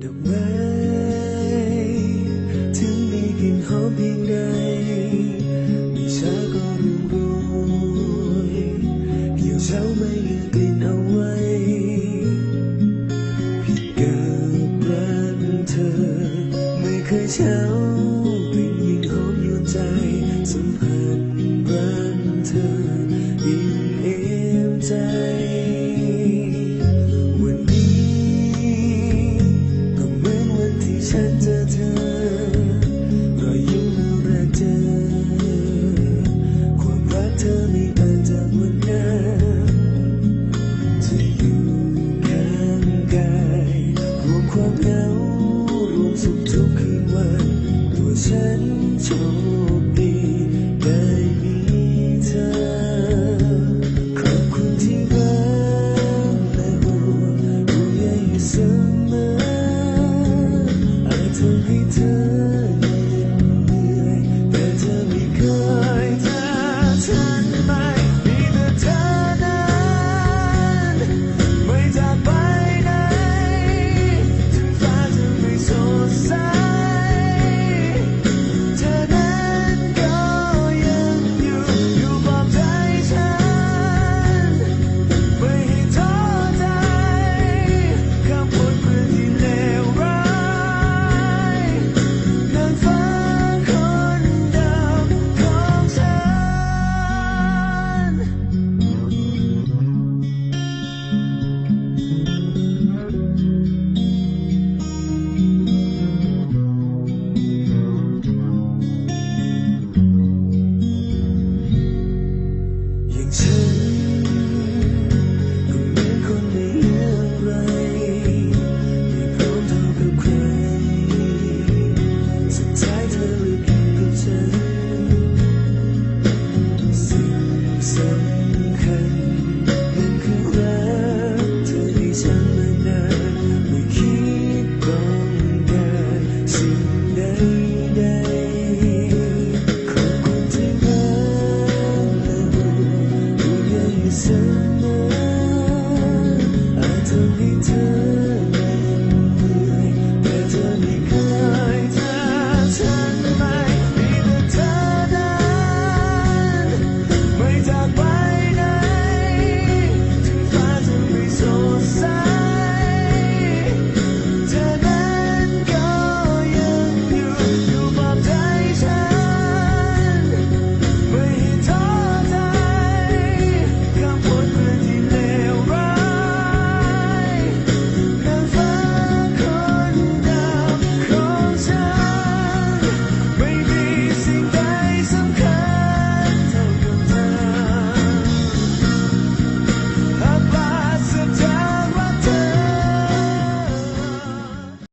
ดอกไม้ถึงมีกลิ่นหอมเพียงใดไม่ช้าก็รุ่งโรยเหี่ยวเฉาไม่เหลือกลิ่นเอาไว้พี่เกิดรักเธอไม่เคยเช้ากลิ่นยิ่งหอมยวนใจสัมผัสรักเธอยิ่งเอ็มใจฉันเจอเธอรอยยิ้มเราแรกเจอความรักเธอไม่ต่างจากวันนั้นเธออยู่ข้างกายรวมความเหงารวมสุขทุกคืนวันตัวฉันโชคดีได้มีเธอขอบคุณที่รักและห่วงใยเสมอทำให้เธอ